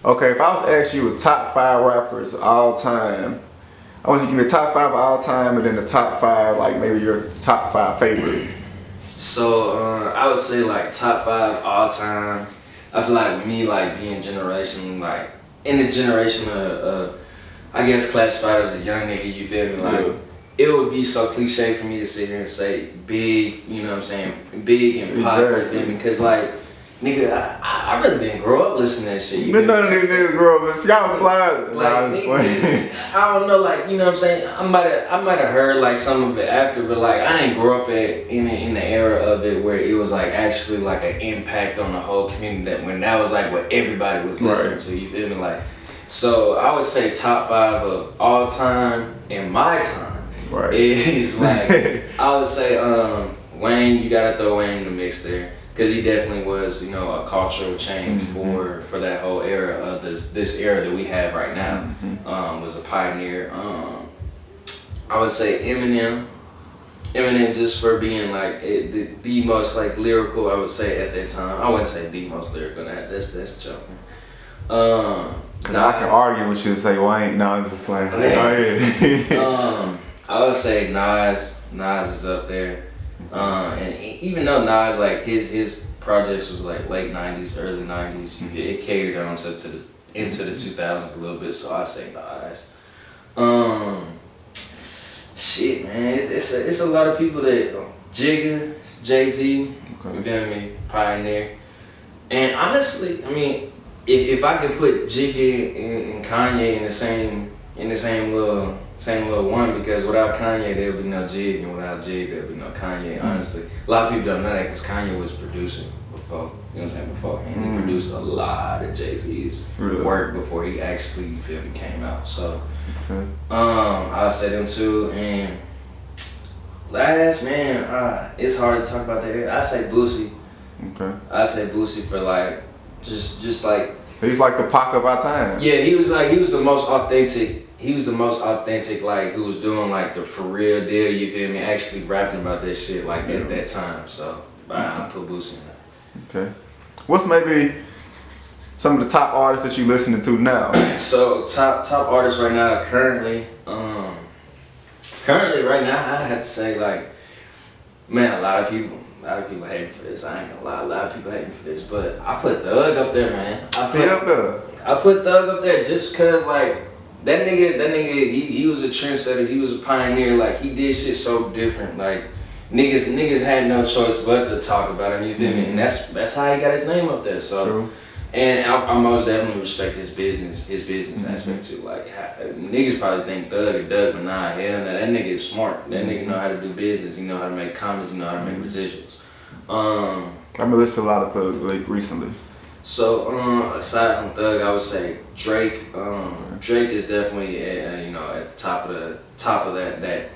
Okay, if I was to ask you a top 5 rappers all time, I want you to give me a top 5 all time and then the top 5, like maybe your top 5 favorite. So I would say like top 5 all time. I feel like me like being generation like in the generation of I guess classified as a young nigga, you feel me? Like it would be so cliche for me to sit here and say big, you know what I'm saying? Big and pop, you feel me? Cause like nigga, I really didn't grow up listening to that shit. You None of these niggas grow up, but y'all fly. Like, I don't know, like, you know what I'm saying? I might have heard like some of it after, but like I didn't grow up in the era of it where it was like actually like an impact on the whole community that was like what everybody was listening to. You feel me? Like, so I would say top 5 of all time in my time is like I would say Wayne. You gotta throw Wayne in the mix there. Because he definitely was, you know, a cultural change for that whole era of this era that we have right now. Was a pioneer. I would say Eminem. Eminem just for being like the most like lyrical, I would say at that time. I wouldn't say the most lyrical. That's joking. I can argue with you and say Wayne. No, I'm just playing. I would say Nas. Nas is up there. And even though Nas, like his projects was like late 90s, early 90s, it carried on into the 2000s a little bit, so I say Nas. Shit, man, it's a lot of people that Jigga, Jay-Z, you feel me, Pioneer, and honestly, I mean, if I could put Jigga and Kanye in the same little one, because without Kanye there would be no Jig, and without Jig there would be no Kanye. Honestly, a lot of people don't know that because Kanye was producing before. You know what I'm saying? Beforehand, he produced a lot of Jay-Z's work before he actually, you feel me, came out. So, I would say them two. And last, man, it's hard to talk about that. I say Boosie. Okay. I say Boosie for like just like. He's like the Pac of our time. Yeah, he was the most authentic. He was the most authentic, like, who was doing, like, the for real deal, you feel me? Actually rapping about that shit, like, at that time. So, I put Boosie in there. Okay. What's maybe some of the top artists that you listening to now? So, top artists right now, currently right now, I have to say, like, man, a lot of people hate me for this. I ain't gonna lie, a lot of people hate me for this. But I put Thug up there, man. I put Thug up there just because, like, That nigga, he was a trendsetter. He was a pioneer. Like, he did shit so different. Like, niggas had no choice but to talk about him. You feel me? And that's how he got his name up there. So, and I most definitely respect his business aspect too. Like, niggas probably think Thug or Doug, but nah, hell no. That nigga is smart. That nigga know how to do business. He know how to make comments. He know how to make residuals. I've been listening to a lot of Thug like recently. So, aside from Thug, I would say Drake. Drake is definitely, at the top of that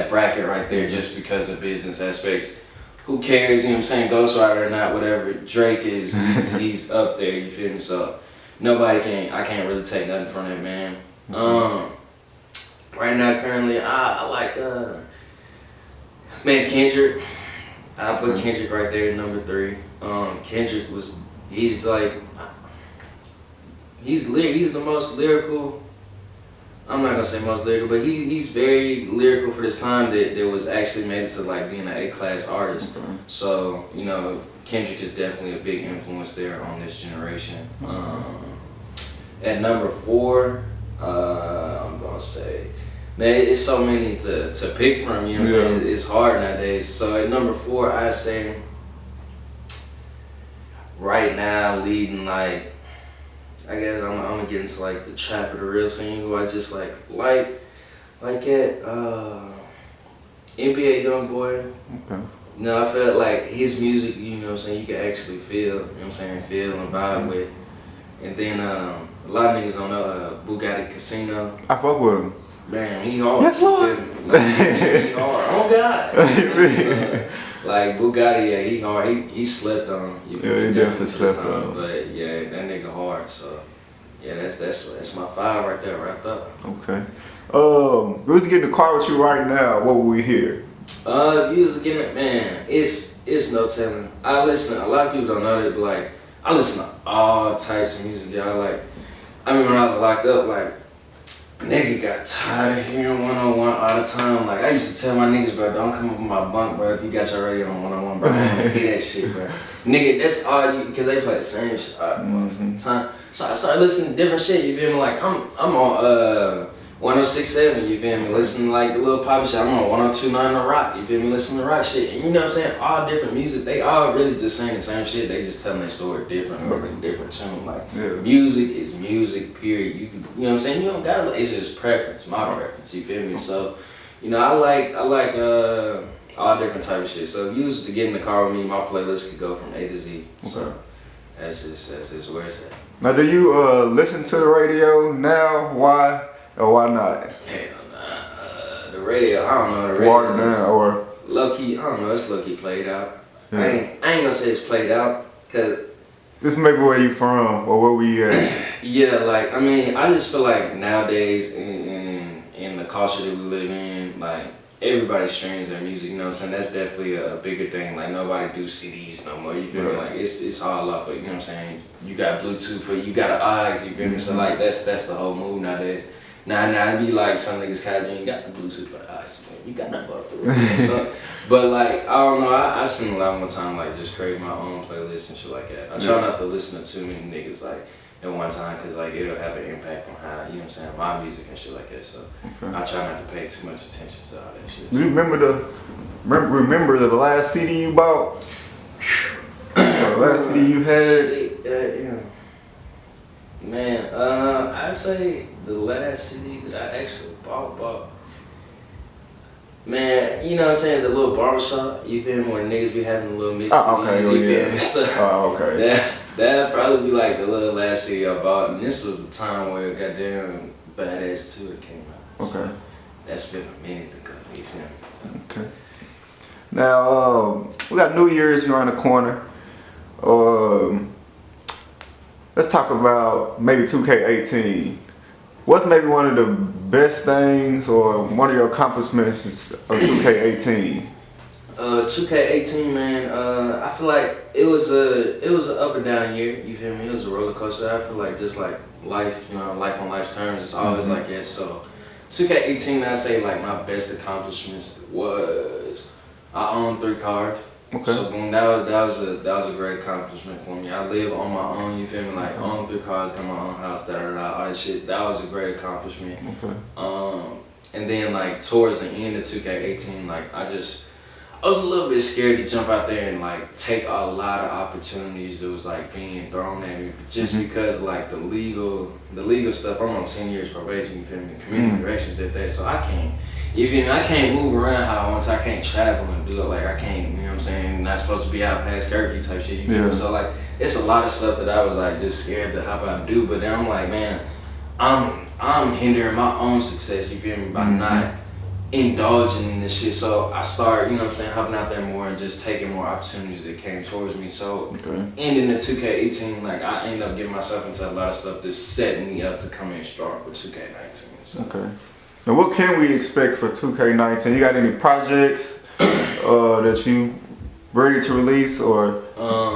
bracket right there, just because of business aspects. Who cares? You know what I'm saying? Ghostwriter or not, whatever. Drake is he's up there. You feel me? So I can't really take nothing from that man. Right now, currently, I like Kendrick. I put Kendrick right there at number 3. Kendrick he's the most lyrical. I'm not gonna say most lyrical, but he's very lyrical for this time that was actually made it to like being an A-class artist. So, Kendrick is definitely a big influence there on this generation. At number 4, I'm gonna say, man, it's so many to pick from, you know what I'm saying? It's hard nowadays. So at number 4, I say right now leading, like, I guess I'm gonna get into like the trap or the real scene, who I just like at NBA Youngboy. I felt like his music, you know what I'm saying, you can actually feel, you know what I'm saying, feel and vibe with. And then a lot of niggas don't know Bugatti Casino. I fuck with him. Man, he hard. Yes, Lord. He hard. Oh God. Like Bugatti, yeah, he hard. He slept on. He definitely slept on. But yeah, that nigga hard. So yeah, that's my 5 right there, wrapped up. Okay. We was to get in the car with you right now. What would we hear? If you was to get it, man, it's no telling. A lot of people don't know that, but like I listen to all types of music, y'all. Like I mean, when I was locked up, like, nigga got tired of hearing 101 all the time. Like, I used to tell my niggas, bro, don't come up with my bunk, bro, if you got your radio on 101, bro. I don't hear that shit, bro. Nigga, that's all you, because they play the same shit all the motherfucking time. So I started listening to different shit, you feel me? Like, I'm on 106.7, you feel me? Listening to, like, the little pop shit. I'm on 102.9 The Rock, you feel me? Listening to rock shit. And you know what I'm saying? All different music, they all really just saying the same shit. They just telling their story different or in different tune. Like, music is music, period. You know what I'm saying? You don't gotta, it's just preference, my preference, you feel me? So, you know, I like all different type of shit. So if you was to get in the car with me, my playlist could go from A to Z. So that's just where it's at. Now, do you listen to the radio now? Why or why not? Hell nah. The radio, I don't know. The radio Watered down or low key. I don't know. It's low key played out. Yeah. I ain't gonna say it's played out, cause this may be where you from or where we at. Yeah, like I mean, I just feel like nowadays in the culture that we live in, like everybody streams their music. You know what I'm saying? That's definitely a bigger thing. Like nobody do CDs no more. You feel me? Like it's all off of, you know what I'm saying? You got Bluetooth for you got an aux. You feel me? So like that's the whole move nowadays. Now it be like some niggas casual, you ain't got the Bluetooth for the eyes. You got nothing but the so, but like, I don't know, I spend a lot more time like just creating my own playlist and shit like that. I try not to listen to too many niggas like at one time because like it'll have an impact on how, you know what I'm saying, my music and shit like that. So I try not to pay too much attention to all that shit. Do you remember the last CD you bought? The last CD you had? Yeah. Man, I'd say the last CD that I actually bought. Man, you know what I'm saying, the little barbershop, you feel me, where niggas be having the little mix you feel me? So that'd probably be like the little last CD I bought, and this was the time where goddamn Badass 2 came out. Okay. So that's been a minute ago, you feel me? So. Okay. Now, we got New Year's around the corner. Let's talk about maybe 2K18. What's maybe one of the best things or one of your accomplishments of 2K18? 2K18, man. I feel like it was an up and down year. You feel me? It was a roller coaster. I feel like just like life, you know, life on life's terms. It's always like that. So 2K18, I say like my best accomplishments was I own 3 cars. Okay. So boom, that was a great accomplishment for me. I live on my own, you feel me? Like own 3 cars, got my own house, all that shit. That was a great accomplishment. Okay. And then like towards the end of 2K18, like I was a little bit scared to jump out there and like take a lot of opportunities that was like being thrown at me just because of like the legal stuff. I'm on 10 years probation, you feel me? Community corrections at that, so I can't move around how I want to. I can't travel and do it. Like I can't, you know what I'm saying? Not supposed to be out past curfew type shit. You know? So like, it's a lot of stuff that I was like just scared to hop out and do. But then I'm like, man, I'm hindering my own success. You feel me? By not indulging in this shit. So I started, you know what I'm saying, hopping out there more and just taking more opportunities that came towards me. So ending the 2K18, like I ended up getting myself into a lot of stuff that's setting me up to come in strong for 2K19. So. Okay. Now, what can we expect for 2K19? You got any projects that you ready to release or?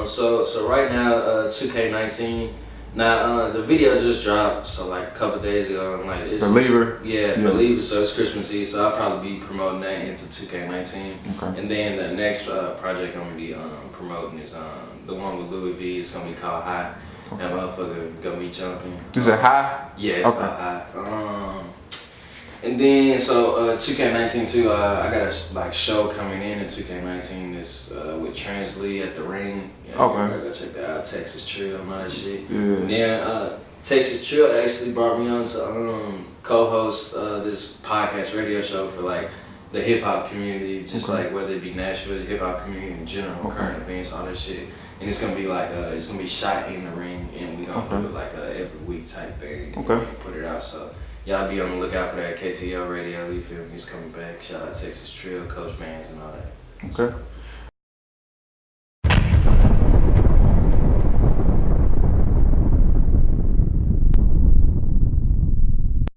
So right now, 2K19. Now the video just dropped, so like a couple days ago. Like it's for Lever. Yeah, for Lever. So it's Christmas Eve, so I'll probably be promoting that into 2K19. Okay. And then the next project I'm gonna be promoting is the one with Louis V. It's gonna be called High. That motherfucker gonna be jumping. Is it High? Yeah, it's called High. And then, so 2K19 too, I got a like show coming in 2K19 this with Translee at the Ring. You know, go check that out, Texas Trill and all that shit. Yeah. And then Texas Trill actually brought me on to co-host this podcast radio show for like the hip hop community, just like whether it be Nashville, the hip hop community in general, current events, all that shit. And it's gonna be like it's gonna be shot in the ring, and we gonna do it like a every week type thing. Okay. And put it out so. Y'all be on the lookout for that KTL radio, you feel me? He's coming back. Shout out Texas Trill, Coach Bands and all that. Okay.